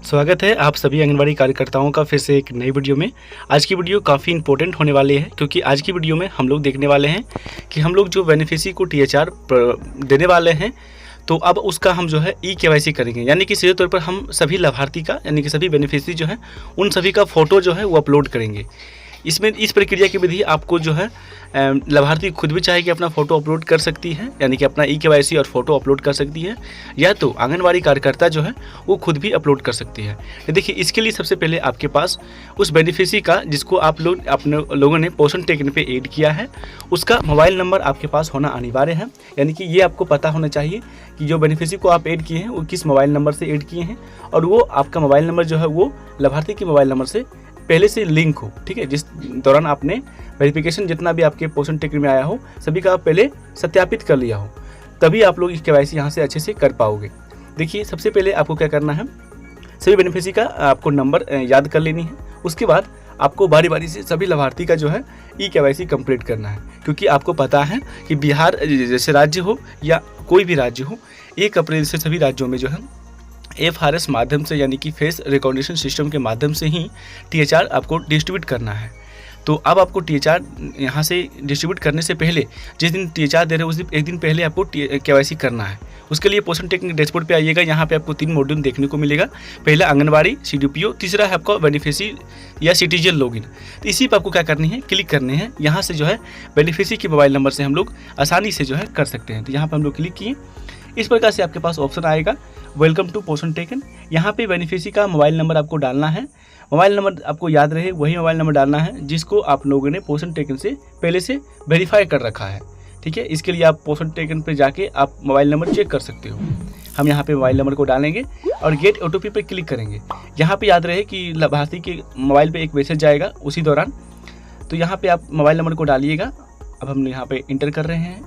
स्वागत है आप सभी आंगनबाड़ी कार्यकर्ताओं का फिर से एक नई वीडियो में। आज की वीडियो काफ़ी इंपॉर्टेंट होने वाली है क्योंकि आज की वीडियो में हम लोग देखने वाले हैं कि हम लोग जो बेनिफिशियरी को टीएचआर देने वाले हैं तो अब उसका हम जो है ई-केवाईसी करेंगे, यानी कि सीधे तौर पर हम सभी लाभार्थी का यानी कि सभी बेनिफिशियरी जो है उन सभी का फ़ोटो जो है वो अपलोड करेंगे। इसमें इस प्रक्रिया की विधि आपको जो है लाभार्थी खुद भी चाहे कि अपना फ़ोटो अपलोड कर सकती है, यानी कि अपना ई-केवाईसी और फ़ोटो अपलोड कर सकती है, या तो आंगनबाड़ी कार्यकर्ता जो है वो खुद भी अपलोड कर सकती है। तो देखिए, इसके लिए सबसे पहले आपके पास उस बेनिफिशियरी का जिसको आप लोग अपने लोगों ने पोषण टोकन पे ऐड किया है उसका मोबाइल नंबर आपके पास होना अनिवार्य है। यानी कि ये आपको पता होना चाहिए कि जो बेनिफिशियरी को आप ऐड किए हैं वो किस मोबाइल नंबर से ऐड किए हैं और वो आपका मोबाइल नंबर जो है वो लाभार्थी के मोबाइल नंबर से पहले से लिंक हो। ठीक है, जिस दौरान आपने वेरिफिकेशन जितना भी आपके पोषण टोकन में आया हो सभी का आप पहले सत्यापित कर लिया हो, तभी आप लोग के.वाई.सी यहाँ से अच्छे से कर पाओगे। देखिए, सबसे पहले आपको क्या करना है, सभी बेनिफिशियरी का आपको नंबर याद कर लेनी है। उसके बाद आपको बारी बारी से सभी लाभार्थी का जो है ई-केवाईसी कंप्लीट करना है, क्योंकि आपको पता है कि बिहार जैसे राज्य हो या कोई भी राज्य हो, 1 अप्रैल से सभी राज्यों में जो है FRS माध्यम से यानी कि फेस रिकॉग्निशन सिस्टम के माध्यम से ही टीएचआर आपको डिस्ट्रीब्यूट करना है। तो अब आपको टीएचआर यहाँ से डिस्ट्रीब्यूट करने से पहले, जिस दिन टीएचआर दे रहे हैं उस दिन एक दिन पहले आपको के.वाई.सी करना है। उसके लिए पोषण टोकन डैशबोर्ड पे आइएगा, यहाँ पे आपको 3 मॉड्यूल देखने को मिलेगा। पहला आंगनबाड़ी CDPO, तीसरा है आपका बेनिफिशियरी या सिटीजन लॉगिन। तो इसी पर आपको क्या करनी है, क्लिक करने हैं। यहाँ से जो है बेनिफिशियरी के मोबाइल नंबर से हम लोग आसानी से जो है कर सकते हैं। तो यहाँ पर हम लोग क्लिक किए, इस प्रकार से आपके पास ऑप्शन आएगा वेलकम टू पोषण टोकन। यहाँ पे बेनिफिशियरी का मोबाइल नंबर आपको डालना है। मोबाइल नंबर आपको याद रहे वही मोबाइल नंबर डालना है जिसको आप लोगों ने पोषण टोकन से पहले से वेरीफाई कर रखा है। ठीक है, इसके लिए आप पोषण टोकन पे जाके आप मोबाइल नंबर चेक कर सकते हो। हम यहाँ पे मोबाइल नंबर को डालेंगे और गेट OTP पे क्लिक करेंगे। यहाँ पे याद रहे कि लाभार्थी के मोबाइल पे एक मैसेज जाएगा उसी दौरान, तो यहाँ पे आप मोबाइल नंबर को डालिएगा। अब हम यहाँ पे इंटर कर रहे हैं,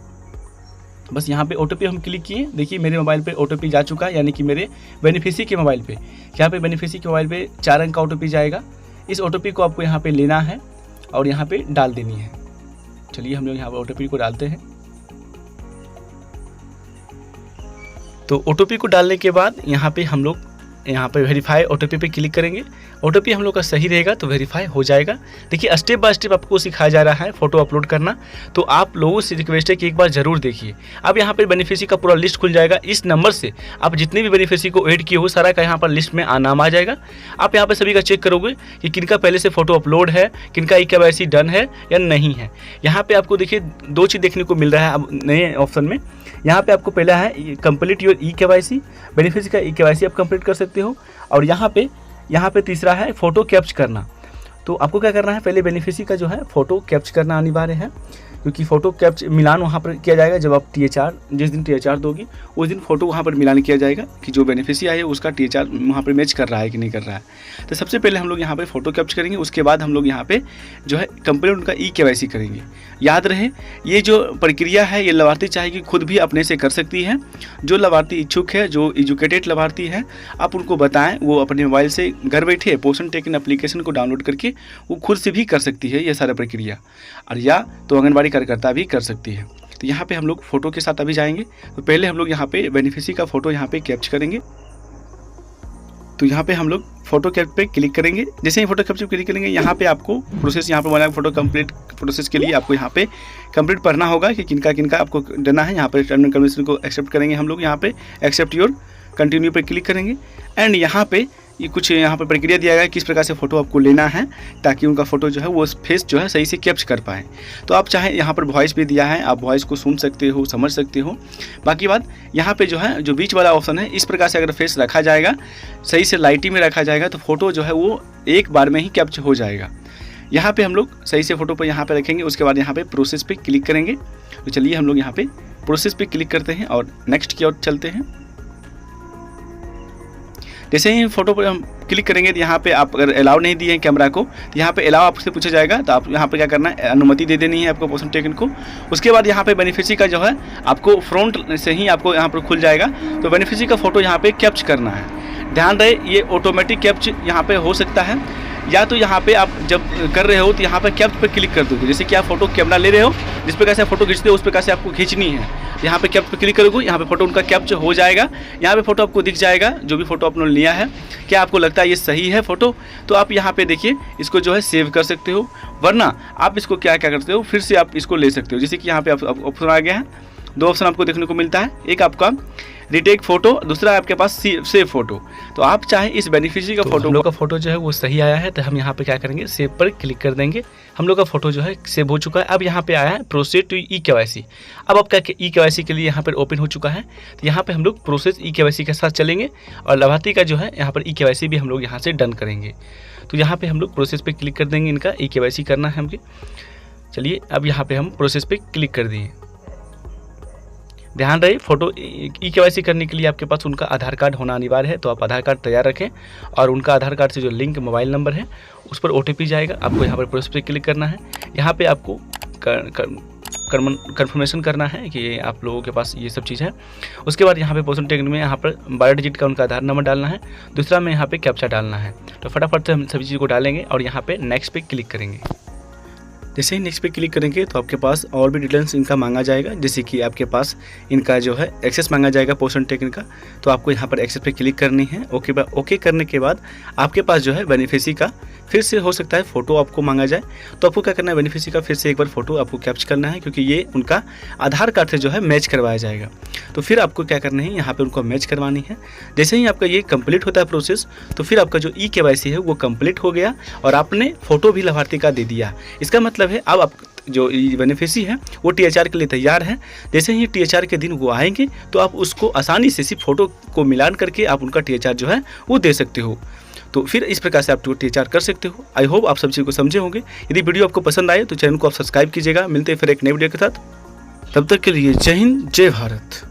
बस यहाँ पे OTP हम क्लिक किए। देखिए, मेरे मोबाइल पे OTP जा चुका है, यानी कि मेरे बेनिफिशियरी के मोबाइल पे। यहाँ पे बेनिफिशियरी के मोबाइल पे 4 अंक का OTP जाएगा। इस OTP को आपको यहाँ पे लेना है और यहाँ पे डाल देनी है। चलिए हम लोग यहाँ पे OTP को डालते हैं। तो OTP को डालने के बाद यहाँ पे हम लोग वेरीफाई OTP पे क्लिक करेंगे। OTP हम लोग का सही रहेगा तो वेरीफाई हो जाएगा। देखिए, स्टेप बाय स्टेप आपको सिखाया जा रहा है फ़ोटो अपलोड करना, तो आप लोगों से रिक्वेस्ट है कि एक बार ज़रूर देखिए। अब यहाँ पर बेनिफिशियरी का पूरा लिस्ट खुल जाएगा। इस नंबर से आप जितने भी बेनिफिशियरी को ऐड किए हो सारा का यहाँ पर लिस्ट में नाम आ जाएगा। आप यहाँ पर सभी का चेक करोगे कि किनका पहले से फ़ोटो अपलोड है, किनका ई-केवाईसी डन है या नहीं है। यहाँ पर आपको देखिए 2 चीज़ देखने को मिल रहा है अब नए ऑप्शन में। यहाँ पे आपको पहला है कंप्लीट योर ई-केवाईसी, बेनिफिशियरी का ई-केवाईसी आप कंप्लीट कर सकते हो। और यहाँ पे तीसरा है फ़ोटो कैप्च करना। तो आपको क्या करना है, पहले बेनिफिशियरी का जो है फ़ोटो कैप्च करना अनिवार्य है, क्योंकि फ़ोटो कैप्च मिलान वहाँ पर किया जाएगा। जब आप जिस दिन टीएचआर दोगी उस दिन फ़ोटो वहाँ पर मिलान किया जाएगा कि जो बेनिफिशियरी आए उसका टीएचआर वहाँ पर मैच कर रहा है कि नहीं कर रहा है। तो सबसे पहले हम लोग यहाँ पे फ़ोटो कैप्च करेंगे, उसके बाद हम लोग यहाँ पे जो है कंप्लीट उनका ई-केवाईसी करेंगे। याद रहे, ये जो प्रक्रिया है ये लाभार्थी चाहे कि खुद भी अपने से कर सकती है। जो लाभार्थी इच्छुक है, जो एजुकेटेड लाभार्थी है, आप उनको बताएं, वो अपने मोबाइल से घर बैठे पोषण टोकन एप्लीकेशन को डाउनलोड करके वो खुद से भी कर सकती है ये सारा प्रक्रिया, और या तो आंगनबाड़ी कार्यकर्ता भी कर सकती है। तो यहाँ पे हम लोग फ़ोटो के साथ अभी जाएंगे। तो पहले हम लोग यहाँ पे बेनिफिशियरी का फ़ोटो यहाँ पे कैप्च करेंगे। तो यहाँ पे हम लोग फ़ोटो कैप्च पे क्लिक करेंगे। जैसे ही फ़ोटो कैप्च पे क्लिक करेंगे, यहाँ पे आपको प्रोसेस यहाँ पे बना फ़ोटो कंप्लीट प्रोसेस के लिए आपको यहाँ पे कंप्लीट पढ़ना होगा कि किनका किनका आपको देना है। यहाँ पे टर्म एंड कंडीशन को एक्सेप्ट करेंगे हम लोग। यहाँ पे एक्सेप्ट योर कंटिन्यू पे क्लिक करेंगे एंड यहाँ पे ये कुछ यहाँ पे प्रक्रिया दिया गया है किस प्रकार से फ़ोटो आपको लेना है ताकि उनका फ़ोटो जो है वो फेस जो है सही से कैप्च कर पाए। तो आप चाहें यहाँ पर वॉइस भी दिया है, आप वॉइस को सुन सकते हो, समझ सकते हो। बाकी बात यहाँ पे जो है जो बीच वाला ऑप्शन है, इस प्रकार से अगर फेस रखा जाएगा, सही से लाइटिंग में रखा जाएगा तो फ़ोटो जो है वो एक बार में ही कैप्च हो जाएगा। यहाँ पर हम लोग सही से फ़ोटो पर यहाँ पर रखेंगे। उसके बाद यहाँ पर प्रोसेस पर क्लिक करेंगे। तो चलिए हम लोग यहाँ पर प्रोसेस पर क्लिक करते हैं और नेक्स्ट की ओर चलते हैं। जैसे ही फ़ोटो पर हम क्लिक करेंगे तो यहाँ पे आप अगर अलाउ नहीं दिए हैं कैमरा को, तो यहाँ पे अलाउ आपसे पूछा जाएगा। तो आप यहाँ पे क्या करना है, अनुमति दे देनी है आपको पोषण टोकन को। उसके बाद यहाँ पे बेनिफिशियरी का जो है आपको फ्रंट से ही आपको यहाँ पर खुल जाएगा। तो बेनिफिशियरी का फ़ोटो यहाँ पे कैप्च करना है। ध्यान रहे, ये ऑटोमेटिक कैप्च यहाँ पे हो सकता है, या तो यहाँ पे आप जब कर रहे हो तो यहाँ पे कैप्च पे क्लिक कर दोगे। जैसे कि आप फोटो कैमरा ले रहे हो, जिस प्रकार से फोटो खींचते हो उस प्रकार से आपको खींचनी है। यहाँ पे कैप्च पे क्लिक करोगे, यहाँ पे फोटो उनका कैप्च हो जाएगा। यहाँ पे फोटो आपको दिख जाएगा, जो भी फोटो आपने लिया है। क्या आपको लगता है ये सही है फोटो, तो आप यहाँ पे देखिए इसको जो है सेव कर सकते हो, वरना आप इसको क्या करते हो, फिर से आप इसको ले सकते हो। जैसे कि यहाँ पे ऑप्शन आ गया है, 2 ऑप्शन आपको देखने को मिलता है, एक आपका रिटेक फोटो, दूसरा आपके पास सेव फोटो। तो आप चाहे इस बेनिफिशियरी का फोटो, हम लोग का फोटो जो है वो सही आया है, तो हम यहाँ पे क्या करेंगे, सेव पर क्लिक कर देंगे। हम लोग का फोटो जो है सेव हो चुका है। अब यहाँ पे आया है प्रोसेस टू ई-KYC। अब आपका ई-KYC के लिए यहाँ पर ओपन हो चुका है, तो यहाँ पे हम लोग प्रोसेस ई-KYC के साथ चलेंगे और लाभार्थी का जो है यहाँ पर ई-KYC भी हम लोग यहाँ से डन करेंगे। तो यहाँ पे हम लोग प्रोसेस पे क्लिक कर देंगे, इनका ई-KYC करना है हमके। चलिए अब यहाँ पे हम प्रोसेस पे क्लिक कर दिए। ध्यान रहे, फोटो ई-KYC करने के लिए आपके पास उनका आधार कार्ड होना अनिवार्य है, तो आप आधार कार्ड तैयार रखें और उनका आधार कार्ड से जो लिंक मोबाइल नंबर है उस पर OTP जाएगा। आपको यहाँ पर प्रोसेस पे क्लिक करना है। यहाँ पे आपको कन्फर्मेशन करना है कि आप लोगों के पास ये सब चीज़ है। उसके बाद यहाँ पे पर्सन टैग में यहाँ पर 12 डिजिट का उनका आधार नंबर डालना है, दूसरा में यहाँ पे कैप्चा डालना है। तो फटाफट से हम सभी चीज़ को डालेंगे और यहाँ पे नेक्स्ट पे क्लिक करेंगे। जैसे ही नेक्स्ट पे क्लिक करेंगे तो आपके पास और भी डिटेल्स इनका मांगा जाएगा, जैसे कि आपके पास इनका जो है एक्सेस मांगा जाएगा पर्सन टोकन का। तो आपको यहाँ पर एक्सेस पे क्लिक करनी है। ओके करने के बाद आपके पास जो है बेनिफिशियरी का फिर से हो सकता है फ़ोटो आपको मांगा जाए। तो आपको क्या करना है, बेनिफिशियरी का फिर से एक बार फ़ोटो आपको कैप्चर करना है, क्योंकि ये उनका आधार कार्ड से जो है मैच करवाया जाएगा। तो फिर आपको क्या करना है, यहाँ पर उनको मैच करवानी है। जैसे ही आपका ये कंप्लीट होता है प्रोसेस, तो फिर आपका जो ई-KYC है वो कंप्लीट हो गया और आपने फ़ोटो भी लाभार्थी का दे दिया। इसका मतलब है अब आप जो बेनिफिशियरी है वो THR के लिए तैयार है। जैसे ही THR के दिन वो आएंगे तो आप उसको आसानी से सिर्फ फ़ोटो को मिलान करके आप उनका THR जो है वो दे सकते हो। तो फिर इस प्रकार से आप THR कर सकते हो। आई होप आप सब चीज़ को समझे होंगे। यदि वीडियो आपको पसंद आए तो चैनल को आप सब्सक्राइब कीजिएगा। मिलते हैं फिर एक नए वीडियो के साथ, तब तक के लिए जय हिंद, जय भारत।